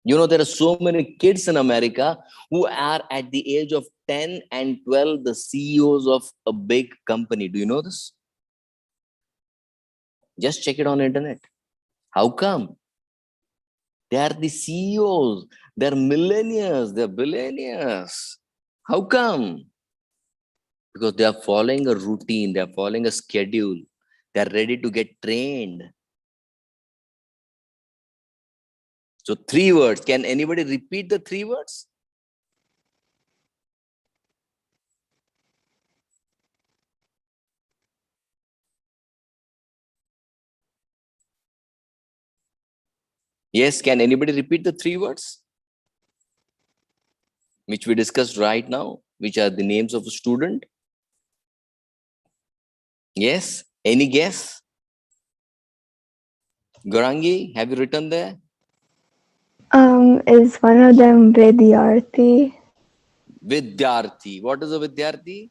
You know, there are so many kids in America who are at the age of 10 and 12, the CEOs of a big company. Do you know this? Just check it on the internet. How come? They are the CEOs. They're millionaires. They're billionaires. How come? Because they are following a routine. They are following a schedule. They are ready to get trained. So 3 words. Can anybody repeat the 3 words? Yes, can anybody repeat the 3 words? Which we discussed right now, which are the names of a student. Yes, any guess? Gaurangi, have you written there? Is one of them Vidyarthi? Vidyarthi. What is a Vidyarthi?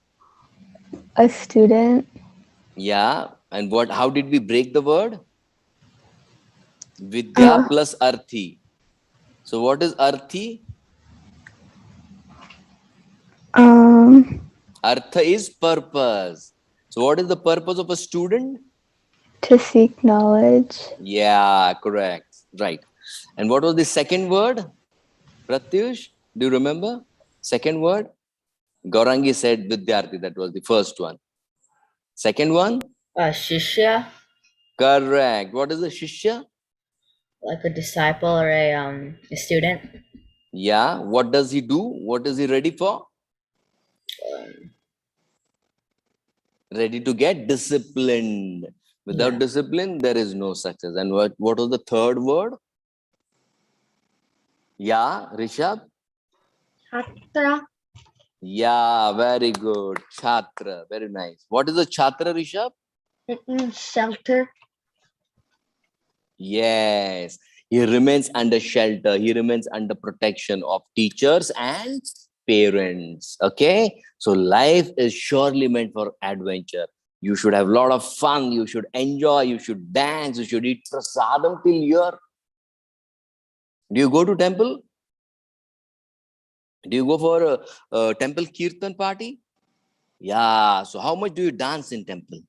A student. Yeah, and what? How did we break the word? Vidya plus Arthi. So what is Arthi? Artha is purpose. So what is the purpose of a student? To seek knowledge. Yeah, correct. Right. And what was the second word? Pratyush, do you remember? Second word? Gaurangi said Vidyarthi. That was the first one. Second one? Shishya. Correct. What is a Shishya? Like a disciple or a student. Yeah. What does he do? What is he ready for? Ready to get disciplined. Without discipline, there is no success. And what was the third word? Yeah, Rishabh? Chhatra. Yeah, very good. Chhatra. Very nice. What is a Chhatra, Rishabh? It means shelter. Yes. He remains under shelter. He remains under protection of teachers and parents. Okay. So life is surely meant for adventure. You should have a lot of fun. You should enjoy. You should dance. You should eat prasadam till here. Do you go to temple? Do you go for a temple kirtan party? Yeah. So how much do you dance in temple?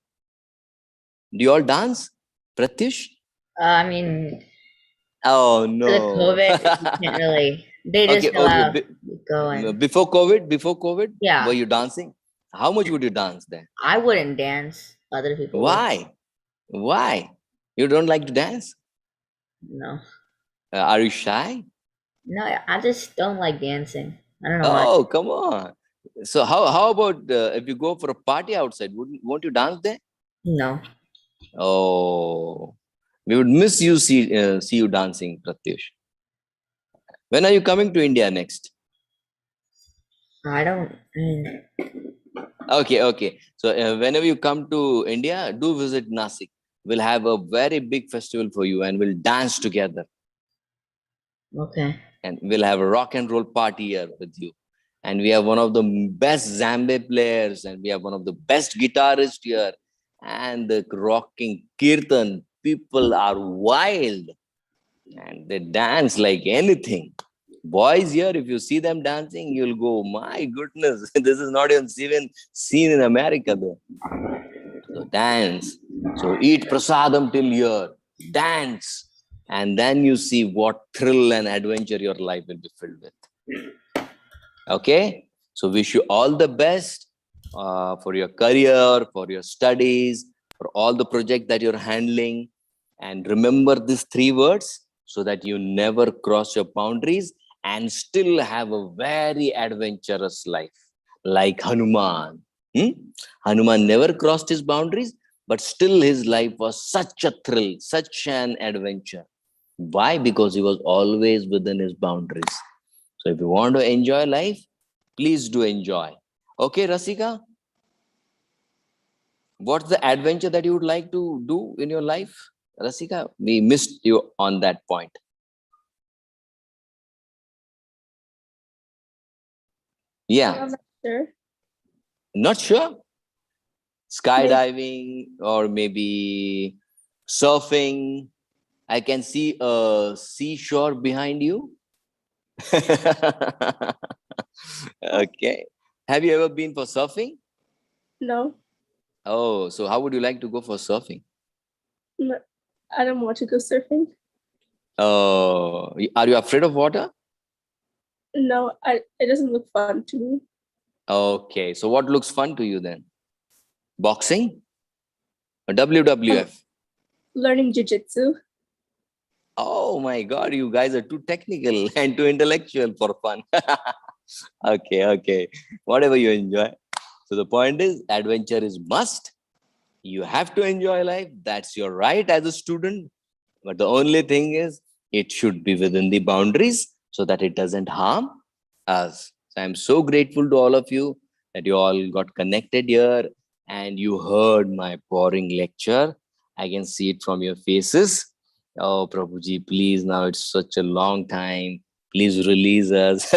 Do you all dance? Pratyush? I mean, Oh for the no. COVID, you can't really They just allow go and Before COVID, yeah. were you dancing? How much would you dance there? I wouldn't dance. Other people would. Why? Why? You don't like to dance? No. Are you shy? No, I just don't like dancing. I don't know why. Oh, come on. So how about if you go for a party outside, won't you dance there? No. Oh, we would miss you see you dancing, Pratyush. When are you coming to India next? I don't. Okay. So whenever you come to India, do visit Nasik. We'll have a very big festival for you, and we'll dance together. Okay. And we'll have a rock and roll party here with you. And we have one of the best Zambe players, and we have one of the best guitarists here. And the rocking kirtan, people are wild and they dance like anything. Boys here, if you see them dancing, you'll go, my goodness, this is not even seen in America though. So dance. So eat prasadam till here, dance. And then you see what thrill and adventure your life will be filled with. Okay? So wish you all the best for your career, for your studies, for all the projects that you're handling. And remember these 3 words so that you never cross your boundaries and still have a very adventurous life like Hanuman. Hanuman never crossed his boundaries, but still his life was such a thrill, such an adventure. Why? Because he was always within his boundaries. So if you want to enjoy life, please do enjoy. Okay, Rasika? What's the adventure that you would like to do in your life? Rasika, we missed you on that point. Yeah. I'm not sure. Not sure? Skydiving or maybe surfing. I can see a seashore behind you. Okay. Have you ever been for surfing? No. Oh, so how would you like to go for surfing? No, I don't want to go surfing. Oh, are you afraid of water? No, it doesn't look fun to me. Okay, so what looks fun to you then? Boxing or WWF? Learning jiu-jitsu. Oh my God, you guys are too technical and too intellectual for fun. Okay. Whatever you enjoy. So the point is, adventure is must. You have to enjoy life. That's your right as a student. But the only thing is, it should be within the boundaries so that it doesn't harm us. So I'm so grateful to all of you that you all got connected here and you heard my boring lecture. I can see it from your faces. Oh, Prabhuji, please, now it's such a long time. Please release us.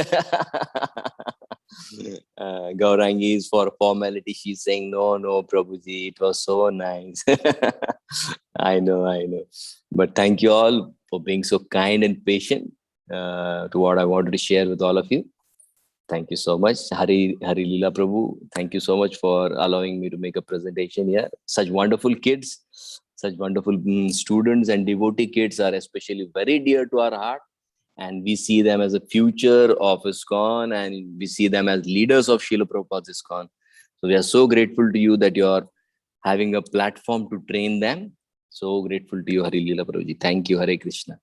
Gaurangi is for formality. She's saying, no, Prabhuji, it was so nice. I know. But thank you all for being so kind and patient to what I wanted to share with all of you. Thank you so much. Hari Leela Prabhu, thank you so much for allowing me to make a presentation here. Such wonderful kids, such wonderful students and devotee kids are especially very dear to our heart. And we see them as a future of ISKCON and we see them as leaders of Srila Prabhupada's ISKCON. So we are so grateful to you that you are having a platform to train them. So grateful to you, Hari Leela Prabhuji. Thank you, Hare Krishna.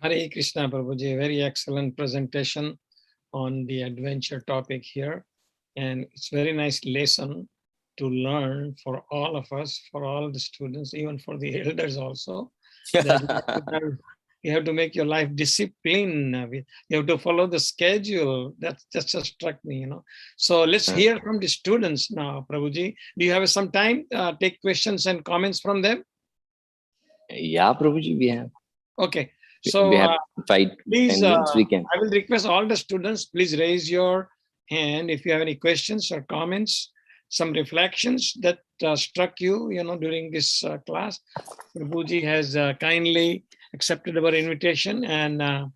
Hare Krishna, Prabhuji. Very excellent presentation on the adventure topic here. And it's very nice lesson to learn for all of us, for all the students, even for the elders also. That you have to make your life discipline. You have to follow the schedule. That just struck me, So let's hear from the students now, Prabhuji. Do you have some time? Take questions and comments from them? Yeah, Prabhuji, we have. Okay. So we have 5 please, minutes, we can. I will request all the students, please raise your hand if you have any questions or comments, some reflections that struck you, during this class. Prabhuji has kindly accepted our invitation and,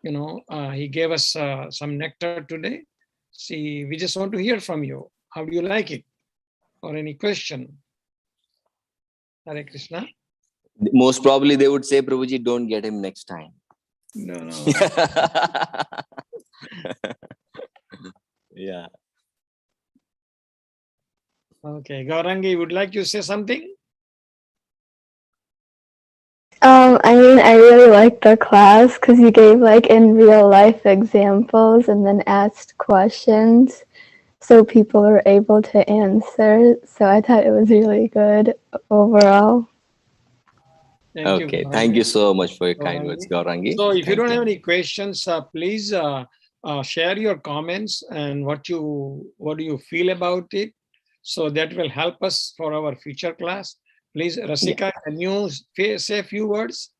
he gave us some nectar today. See, we just want to hear from you. How do you like it? Or any question? Hare Krishna. Most probably they would say, Prabhuji, don't get him next time. No. Yeah. Okay, Gaurangi, would like to say something? I mean, I really liked the class because you gave like in real life examples and then asked questions so people were able to answer. So I thought it was really good overall. Thank you. Okay. Gaurangi. Thank you so much for your kind Gaurangi. words, Gaurangi. So if you Thank don't have any questions, please share your comments and what do you feel about it. So that will help us for our future class. Please, Rasika, can you say a few words?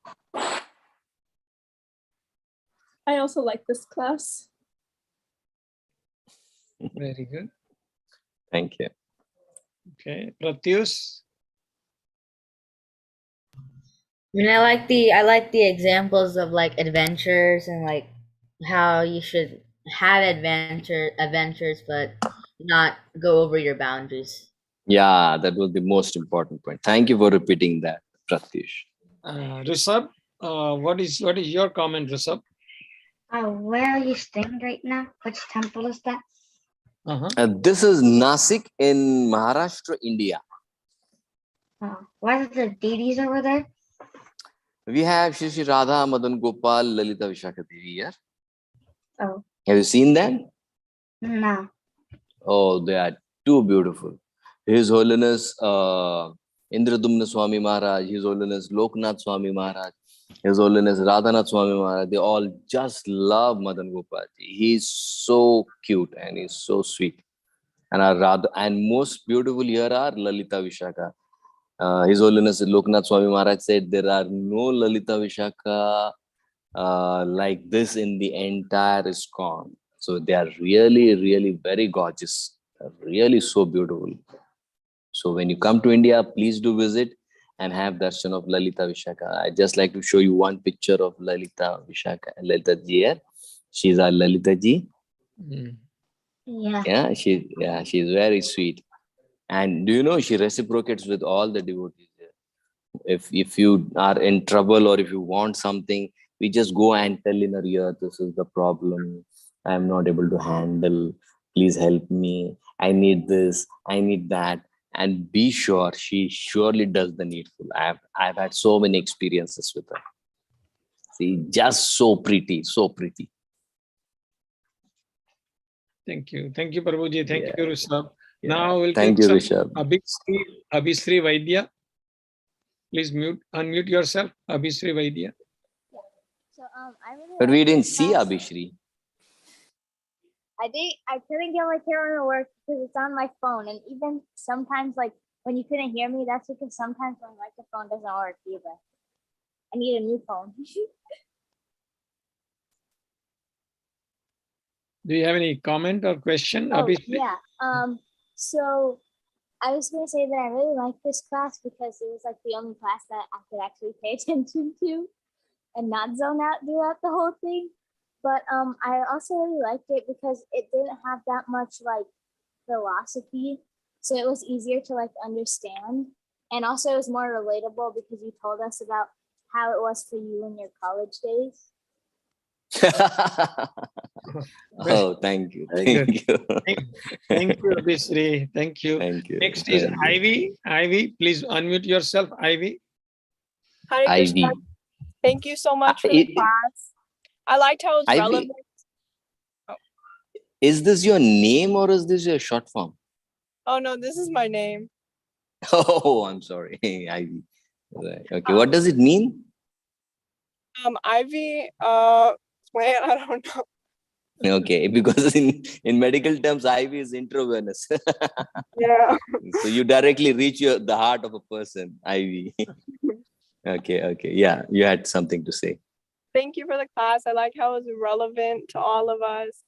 I also like this class. Very good. Thank you. Okay, Pratyush. I mean, I like the examples of like adventures and like how you should have adventures, but not go over your boundaries. Yeah, that was the most important point. Thank you for repeating that, Pratyush. Rishabh, what is your comment, Rishabh? Where are you staying right now? Which temple is that? This is Nasik in Maharashtra, India. What are the deities over there? We have Shri Radha, Madan Gopal, Lalita Vishakha Devi here. Oh. Have you seen them? No. Oh, they are too beautiful. His Holiness Indradumna Swami Maharaj, His Holiness Loknath Swami Maharaj, His Holiness Radhanath Swami Maharaj, they all just love Madan Gopal. He's so cute and he's so sweet. And most beautiful here are Lalita Vishakha. His Holiness Loknath Swami Maharaj said there are no Lalita Vishakha like this in the entire ISKCON. So they are really, really very gorgeous. Really so beautiful. So when you come to India, please do visit and have darshan of Lalita Vishakha. I just like to show you one picture of Lalita Vishakha. Lalita ji here. She's our Lalita ji. Yeah. She's very sweet. And do you know she reciprocates with all the devotees here. If you are in trouble or if you want something, we just go and tell in her ear, this is the problem. I am not able to handle. Please help me. I need this. I need that. And be sure she surely does the needful. I've had so many experiences with her. See, just so pretty, so pretty. Thank you, Prabhuji. Thank you, Rishabh. Yeah. Now we'll Thank take you, some Abhisri Vaidya. Please unmute yourself, Abhisri Vaidya. So I really But we didn't see class. Abhishri. I couldn't get my camera to work because it's on my phone, and even sometimes like when you couldn't hear me, that's because sometimes my microphone doesn't work either. I need a new phone. Do you have any comment or question, Oh, Abhisri? yeah. So I was gonna say that I really like this class because it was like the only class that I could actually pay attention to and not zone out throughout the whole thing. But I also really liked it because it didn't have that much like philosophy, so it was easier to like understand, and also it was more relatable because you told us about how it was for you in your college days. Oh, thank you. Thank you, Abhisri. Thank you. Thank you. Next is Ivy. Ivy, please unmute yourself, Ivy. Hare Krishna. Thank you so much for the class. I liked how it's relevant. Is this your name or is this your short form? Oh no, this is my name. Oh, I'm sorry. Ivy. Right. Okay. What does it mean? Ivy, I don't know. Okay, because in medical terms, IV is intravenous. Yeah. So you directly reach the heart of a person, IV. Okay. Yeah, you had something to say. Thank you for the class. I like how it was relevant to all of us.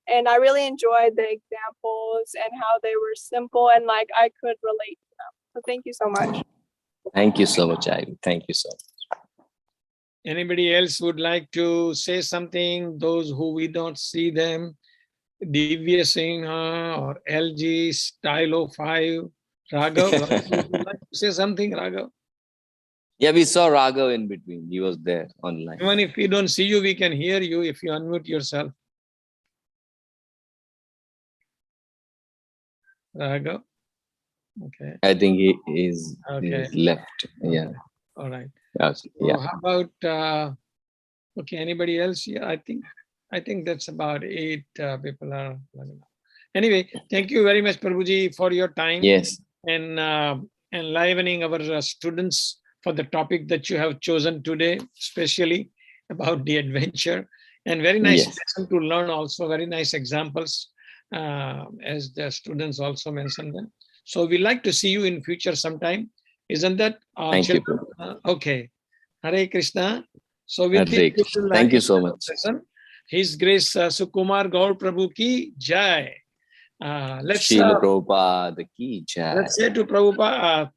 And I really enjoyed the examples and how they were simple and like I could relate to them. So thank you so much. Thank you so much, Ivy. Thank you so much. Anybody else would like to say something? Those who we don't see them, Divya Sinha or LG Stylo 5, Raghav, would you like to say something, Raghav? Yeah, we saw Raghav in between. He was there online. Even if we don't see you, we can hear you if you unmute yourself. Raghav. Okay. I think he is Okay. left. Yeah. All right. Yeah. So how about okay, anybody else? Yeah, I think that's about 8 people are. Anyway, thank you very much, Prabhuji, for your time. Yes. And enlivening our students for the topic that you have chosen today, especially about the adventure. And very nice lesson to learn also, very nice examples, as the students also mentioned them. So we like to see you in future sometime. Isn't that? Thank you. Okay. Hare Krishna. So with Hare this, Krishna. Thank you so much. His Grace Sukumar Gaur Prabhu ki Jai. Let's say to Prabhupada,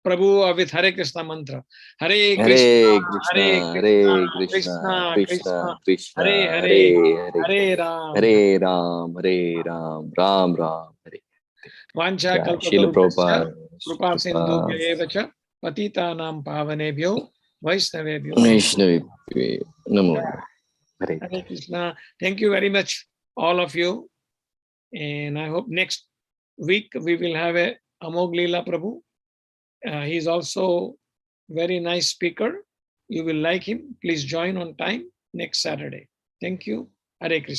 Prabhu with Hare Krishna mantra. Hare Krishna, Hare Krishna, Krishna Krishna, Hare Hare, Hare Ram, Ram Ram, Hare. Vancha kalpatarubhasya, Krupa Sindhu Bhyevacha, Patitanam Pavanebhyo, Vaishnavebhyo. Hare Krishna. Thank you very much, all of you. And I hope next week we will have a Amog Leela Prabhu. He's also very nice speaker. You will like him. Please join on time next Saturday. Thank you. Hare Krishna.